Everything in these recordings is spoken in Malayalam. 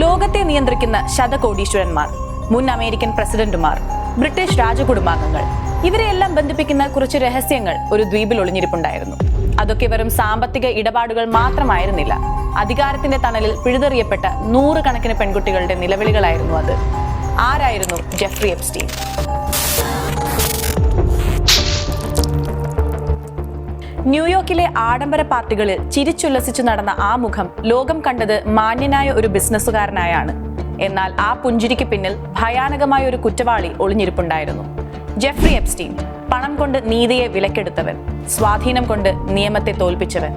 ലോകത്തെ നിയന്ത്രിക്കുന്ന ശതകോടീശ്വരന്മാർ, മുൻ അമേരിക്കൻ പ്രസിഡന്റുമാർ, ബ്രിട്ടീഷ് രാജകുടുംബാംഗങ്ങൾ, ഇവരെയെല്ലാം ബന്ധിപ്പിക്കുന്ന കുറച്ച് രഹസ്യങ്ങൾ ഒരു ദ്വീപിൽ ഒളിഞ്ഞിരിപ്പുണ്ടായിരുന്നു. അതൊക്കെ വെറും സാമ്പത്തിക ഇടപാടുകൾ മാത്രമായിരുന്നില്ല. അധികാരത്തിന്റെ തണലിൽ പിഴുതെറിയപ്പെട്ട നൂറുകണക്കിന് പെൺകുട്ടികളുടെ നിലവിളികളായിരുന്നു അത്. ആരായിരുന്നു ജെഫ്രി എപ്സ്റ്റീൻ? ന്യൂയോർക്കിലെ ആഡംബര പാർട്ടികളിൽ ചിരിച്ചുല്ലസിച്ചു നടന്ന ആ മുഖം ലോകം കണ്ടത് മാന്യനായ ഒരു ബിസിനസ്സുകാരനായാണ്. എന്നാൽ ആ പുഞ്ചിരിക്ക് പിന്നിൽ ഭയാനകമായ ഒരു കുറ്റവാളി ഒളിഞ്ഞിരിപ്പുണ്ടായിരുന്നു. ജെഫ്രി എപ്സ്റ്റീൻ, പണം കൊണ്ട് നീതിയെ വിലക്കെടുത്തവൻ, സ്വാധീനം കൊണ്ട് നിയമത്തെ തോൽപ്പിച്ചവൻ.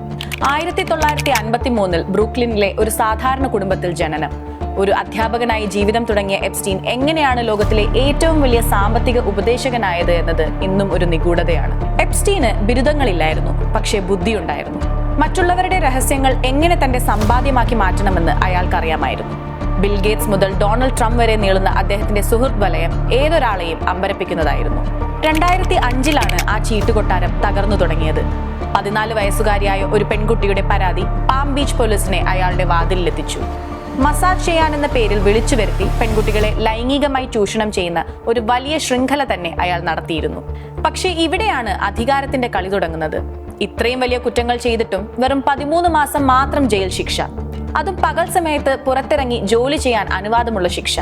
1953 ബ്രൂക്ലിനിലെ ഒരു സാധാരണ കുടുംബത്തിൽ ജനനം. ഒരു അധ്യാപകനായി ജീവിതം തുടങ്ങിയ എപ്സ്റ്റീൻ എങ്ങനെയാണ് ലോകത്തിലെ ഏറ്റവും വലിയ സാമ്പത്തിക ഉപദേശകനായത് എന്നത് ഇന്നും ഒരു നിഗൂഢതയാണ്. എപ്സ്റ്റീന് ബിരുദങ്ങളില്ലായിരുന്നു, പക്ഷേ ബുദ്ധിയുണ്ടായിരുന്നു. മറ്റുള്ളവരുടെ രഹസ്യങ്ങൾ എങ്ങനെ തന്റെ സമ്പാദ്യമാക്കി മാറ്റണമെന്ന് അയാൾക്കറിയാമായിരുന്നു. ബിൽ ഗേറ്റ്സ് മുതൽ ഡൊണാൾഡ് ട്രംപ് വരെ നീളുന്ന അദ്ദേഹത്തിന്റെ സുഹൃത്ത് വലയം ഏതൊരാളെയും അമ്പരപ്പിക്കുന്നതായിരുന്നു. 2005 ആ ചീട്ടുകൊട്ടാരം തകർന്നു തുടങ്ങിയത്. 14 വയസ്സുകാരിയായ ഒരു പെൺകുട്ടിയുടെ പരാതി പാം ബീച്ച് പോലീസിനെ അയാളുടെ വാതിലിലെത്തിച്ചു. മസാജ് ചെയ്യാനെന്ന പേരിൽ വിളിച്ചു വരുത്തി പെൺകുട്ടികളെ ലൈംഗികമായി ചൂഷണം ചെയ്യുന്ന ഒരു വലിയ ശൃംഖല തന്നെ അയാൾ നടത്തിയിരുന്നു. പക്ഷേ ഇവിടെയാണ് അധികാരത്തിന്റെ കളി തുടങ്ങുന്നത്. ഇത്രയും വലിയ കുറ്റങ്ങൾ ചെയ്തിട്ടും വെറും 13 മാസം മാത്രം ജയിൽ ശിക്ഷ, അതും പകൽ സമയത്ത് പുറത്തിറങ്ങി ജോലി ചെയ്യാൻ അനുവാദമുള്ള ശിക്ഷ.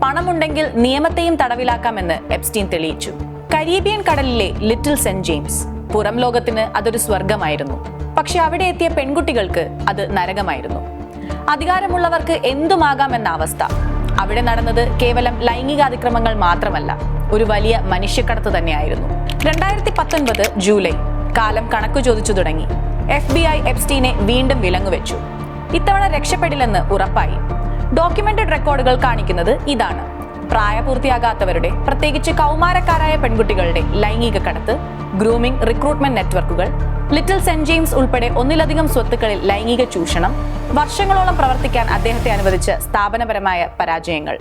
പണമുണ്ടെങ്കിൽ നിയമത്തെയും തടവിലാക്കാമെന്ന് എപ്സ്റ്റീൻ തെളിയിച്ചു. കരീബിയൻ കടലിലെ ലിറ്റിൽ സെന്റ് ജെയിംസ്, പുറം ലോകത്തിന് അതൊരു സ്വർഗമായിരുന്നു. പക്ഷെ അവിടെ എത്തിയ പെൺകുട്ടികൾക്ക് അത് നരകമായിരുന്നു. അധികാരമുള്ളവർക്ക് എന്തുമാകാമെന്ന അവസ്ഥ. അവിടെ നടന്നത് കേവലം ലൈംഗികാതിക്രമങ്ങൾ മാത്രമല്ല, ഒരു വലിയ മനുഷ്യക്കടത്ത് തന്നെയായിരുന്നു. 2019 ജൂലൈ, കാലം കണക്കു ചോദിച്ചു തുടങ്ങി. FBI എപ്സ്റ്റീനെ വീണ്ടും വിലങ്ങുവെച്ചു. ഇത്തവണ രക്ഷപ്പെടില്ലെന്ന് ഉറപ്പായി. ഡോക്യുമെന്റഡ് റെക്കോർഡുകൾ കാണിക്കുന്നത് ഇതാണ്: പ്രായപൂർത്തിയാകാത്തവരുടെ, പ്രത്യേകിച്ച് കൗമാരക്കാരായ പെൺകുട്ടികളുടെ ലൈംഗിക കടത്ത്, ഗ്രൂമിംഗ്, റിക്രൂട്ട്മെന്റ് നെറ്റ്വർക്കുകൾ, ലിറ്റിൽ സെന്റ് ജെയിംസ് ഉൾപ്പെടെ ഒന്നിലധികം സ്വത്തുക്കളിൽ ലൈംഗിക ചൂഷണം, വർഷങ്ങളോളം പ്രവർത്തിക്കാൻ അദ്ദേഹത്തെ അനുവദിച്ച സ്ഥാപനപരമായ പരാജയങ്ങൾ,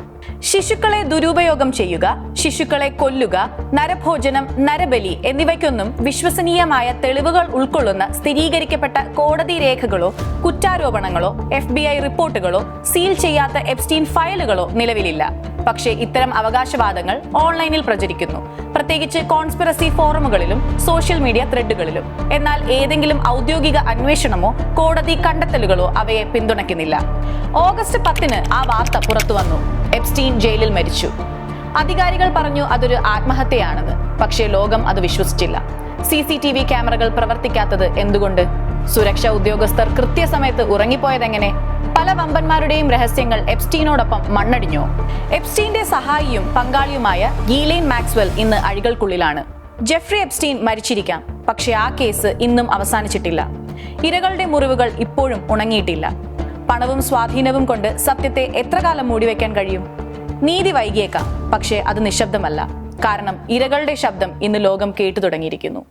ശിശുക്കളെ ദുരുപയോഗം ചെയ്യുക, ശിശുക്കളെ കൊല്ലുക, നരഭോജനം, നരബലി എന്നിവയ്ക്കൊന്നും വിശ്വസനീയമായ തെളിവുകൾ ഉൾക്കൊള്ളുന്ന സ്ഥിരീകരിക്കപ്പെട്ട കോടതി രേഖകളോ കുറ്റാരോപണങ്ങളോ FBI റിപ്പോർട്ടുകളോ സീൽ ചെയ്യാത്ത എപ്സ്റ്റീൻ ഫയലുകളോ നിലവിലില്ല. പക്ഷേ ഇത്തരം അവകാശവാദങ്ങൾ ഓൺലൈനിൽ പ്രചരിക്കുന്നു, പ്രത്യേകിച്ച് കോൺസ്പിറസി ഫോറമുകളിലും സോഷ്യൽ മീഡിയ ത്രെഡുകളിലും. എന്നാൽ ഏതെങ്കിലും ഔദ്യോഗിക അന്വേഷണമോ കോടതി കണ്ടെത്തലുകളോ അവയെ പിന്തുണയ്ക്കുന്നില്ല. ഓഗസ്റ്റ് 10 ആ വാർത്ത പുറത്തു വന്നു: എപ്സ്റ്റീൻ ജയിലിൽ മരിച്ചു. അധികാരികൾ പറഞ്ഞു അതൊരു ആത്മഹത്യയാണെന്ന്. പക്ഷേ ലോകം അത് വിശ്വസിച്ചില്ല. CCTV ക്യാമറകൾ പ്രവർത്തിക്കാത്തത് എന്തുകൊണ്ട്? സുരക്ഷാ ഉദ്യോഗസ്ഥർ കൃത്യസമയത്ത് ഉറങ്ങിപ്പോയതെങ്ങനെ? പല വമ്പന്മാരുടെയും രഹസ്യങ്ങൾ എപ്സ്റ്റീനോടൊപ്പം മണ്ണടിഞ്ഞോ? എപ്സ്റ്റീന്റെ സഹായിയും പങ്കാളിയുമായ ഗീലെയ്ൻ മാക്സ്വെൽ ഇന്ന് അഴികൾക്കുള്ളിലാണ്. ജെഫ്രി എപ്സ്റ്റീൻ മരിച്ചിരിക്കാം, പക്ഷേ ആ കേസ് ഇന്നും അവസാനിച്ചിട്ടില്ല. ഇരകളുടെ മുറിവുകൾ ഇപ്പോഴും ഉണങ്ങിയിട്ടില്ല. പണവും സ്വാധീനവും കൊണ്ട് സത്യത്തെ എത്ര കാലം മൂടിവെക്കാൻ കഴിയും? നീതി വൈകിയേക്കാം, പക്ഷേ അത് നിശബ്ദമല്ല. കാരണം ഇരകളുടെ ശബ്ദം ഇന്ന് ലോകം കേട്ടു തുടങ്ങിയിരിക്കുന്നു.